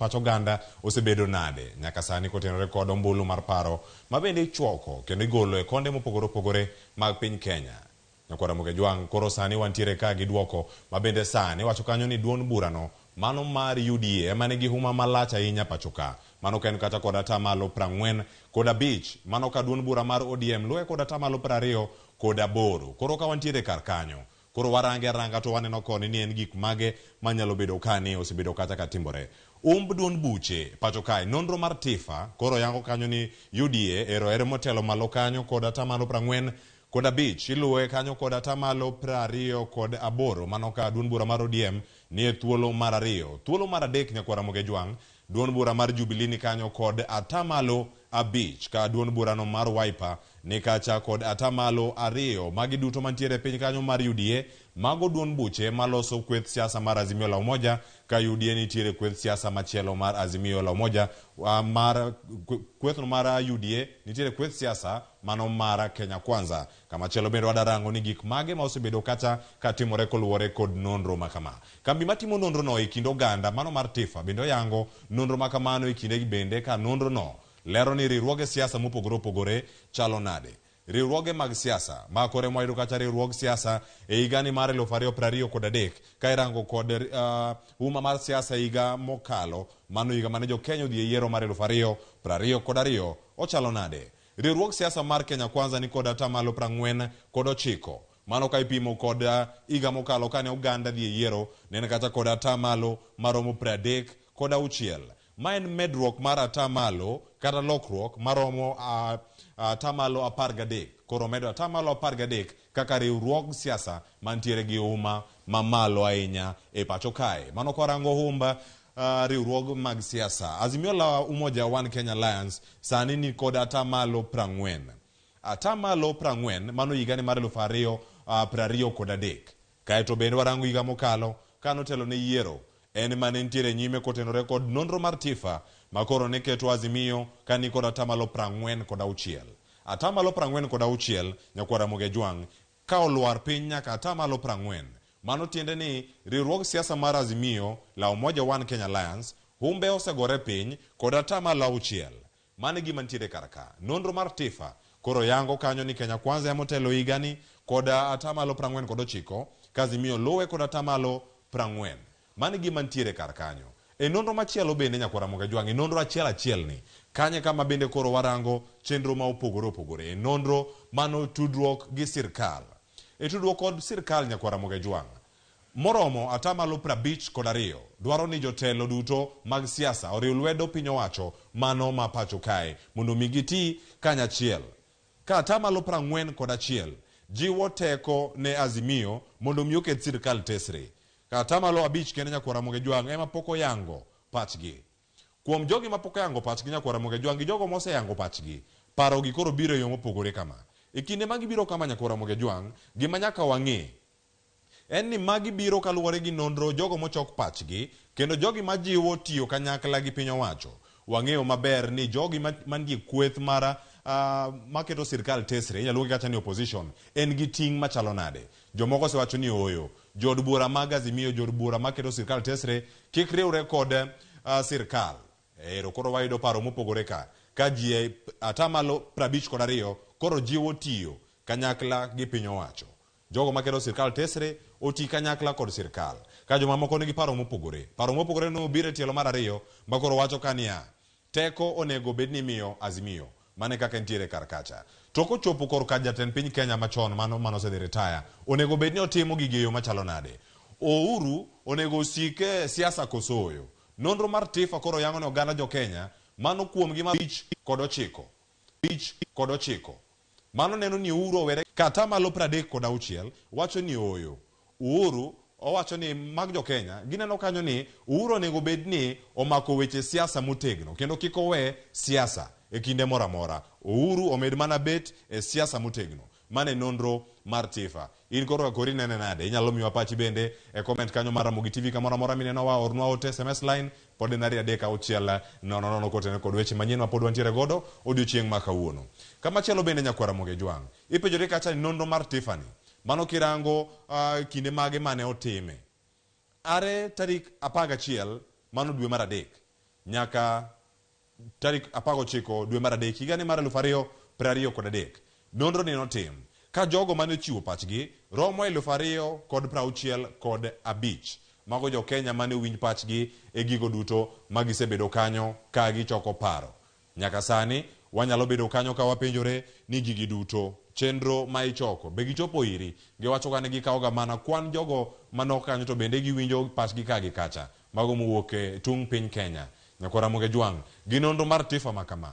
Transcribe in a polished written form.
pacho ganda osebedo nade nyaka sani kotenore kod ombulu mar paro ma bende ichwoko kendo igolo e konde mopogore opogore mag piny Kenya. Nyakwara Mugejwang' koro sani wantiere ka gi duoko ma bende sani wacho kanyo ni duond burano mano mar UDA ema nigi huma malach ahinya pacho ka. Mano ken kata kod atamalo 45 mano ka duond bura mar ODM luwe kod atamalo 28. Koro ka wantiere kar kanyo koro warange aranga to waneno koni ni en gik mage manyalo bedo kani osebedo kata katimbore. Duond buche pacho kae nonro mar Tifa koro yango kanyo ni UDA ero motelo malo kanyo kod atamalo 45 iluwe kanyo kod atamalo 28 mano ka duond bura mar ODM ni e thuolo mar 2. Thuolo mar 3 Nyakwara Mugejwang' duond bura mar Jubilee ni kanyo kod atamalo 5 ka duond burano mar Wiper ni kacha kod atamalo 2. Magi duto mantiere piny kanyo mar UDA mago duond buche maloso kweth siasa mar Azimio la Umoja ka UDA nitiere kweth siasa machielo mar Azimio la Umoja mar kwethno mar UDA nitiere kweth siasa mano mar Kenya Kwanza. Kama chielo bende wadarango ni gik mage ma osebedo kata katimore koluwore kod nonro makama. Kambi matimo nonro no e kind oganda mano mar Tifa bende oyango nonro makamano e kinde bende ka nonro no lero ni riwruoge siasa mopogore opogore chalo nade. Riwruoge mag siasa ma kore mwayudo kata riwruog siasa e higani mar 2023 ka irango kod uma mar siasa higa mokalo mano higa mane jo Kenya odhi e yiero mar 2022 ochalo nade. Riwruog siasa mar Kenya Kwanza ni kod atamalo 49 mano ka ipimo kod higa mokalo kane oganda dhi e yiero nene kata kod atamalo maromo 36. Ma en medruok mar atamalo kata lokruok maromo atamalo 13. Koro medo atamalo 13 kaka riwruog siasa mantiere gi uma mamalo ahinya e pacho kae. Mano korango humba riwruog mag siasa. Azimio la Umoja One Kenya Alliance sani ni kod atamalo 40. Atamalo 40 mano higani mar 2023. Kaeto bende warango higa mokalo kanotelo ne yiero en mane ntiere nyime kotenore kod nonro mar Tifa makoro ne keto Azimio kani kod atamalo 46. Atamalo 46 Nyakwara Mugejwang' ka oluar piny nyaka atamalo 40. Mano tiende ni riwruog siasa mar Azimio la Umoja One Kenya Alliance humbe osegore piny kod atamalo 6. Mane gima ntiere karaka. Nonro mar Tifa koro yango kanyo ni Kenya Kwanza emotelo higani kod atamalo 49 ka Azimio luwe kod atamalo 40. Mane gima ntiere kar kanyo. E nonro machielo bende Nyakwara Mugejwang' nonro achiel ni kanye kama bende koro warango chenro ma opogore opogore. Nonro mano tudruok gi sirkal. E tudruok kod sirkal Nyakwara Mugejwang' moromo atamalo 52 dwaro ni jotelo duto mag siasa oriw lwedo piny owacho mano ma pacho kae mondo migiti kanyachiel. Ka atamalo 41 jiwo teko ne Azimio mondo mioket sirkal tesre. Ka atamalo 5 kende Nyakwara Mugejwang' ema poko yango pachgi. Kuom jogi ma poko yango pachgi Nyakwara Mugejwang' gi jogo mose yango pachgi paro gi koro biro yo mopogore kama. E kinde magi biro kama Nyakwara Mugejwang' gima nyaka wang'e en ni magi biro kaluwore gi nonro jogo mochok pachgi kendo jogi majiwo tiyo kanyakla gi piny owacho. Wang'eyo maber ni jogi mandie kweth mara maketo sirkal tesre inyalo kata ni opposition en gi ting' machalo nade. Jomoko se wacho ni oyo jod bura mag Azimio jod bura maketo sirkal tesre kik riwre kod sirkal. Ero koro wayudo paro mopogore ka ji atamalo 52 koro jiwo tiyo kanyakla gi piny owacho. Jogo maketo sirkal tesre oti kanyakla kod sirkal. Ka joma moko nigi paro mopogore. Paro mopogore no biro tielo mar 2 makoro wacho kania teko onego bed ni miyo Azimio. Mane kaka ntiere karkacha. Toko chopo kor ka jatend piny Kenya machon mano se retire. Onego bed ni otimo gigeyo machalo nade. Ouru onego sike siasa kosoyo. Nonro mar Tifa koro yango ne oganda jo Kenya mano kuom gima 5 kod 9. Mano neno ni Uhuru owere kata malo 36 wacho ni oyo. Uhuru owacho ni mag jo Kenya gineno kanyo ni Uhuru onego bed ni omako weche siasa motegno kendo kik owe siasa e kinde mora mora. Uhuru omed mana bet e siasa motegno. Mane nonro mar Tifa. In koro kori nene nade. Inyalo miwa pachi bende e comment kanyo mar Ramogi TV kamora mora mineno wa ornwa ote SMS line pod nari adeka uchiel nono kotene kod weche manyien ma pod wantiere godo odiochieng' ma kawuono. Kama chielo bende Nyakwara Mugejwang'. Ipejore kacha ni nonro mar Tiffany. Mano kirango kinde mage mane otime. Are tarik 11 mano dwe mar 3. nyaka tarik 19 dwe mar adek higa mar 2023. Nonro ni notim ka jogo mane chiwo pachgi romo 2,065 mago jo Kenya mane winj pachgi e gigo duto magisebedo kanyo ka gichoko paro. Nyaka sani wanyalo bedo kanyo ka wapenjore ni gigi duto chenro ma ichoko be gichopo iri. Giwacho ka ne gikawoga mana kwan jogo manok kanyo to bende giwinjo pachgi ka gi kacha mago mowuok e tung piny Kenya. Nyakwa Ramogi Jwang' gi nonro mar Tifa makama.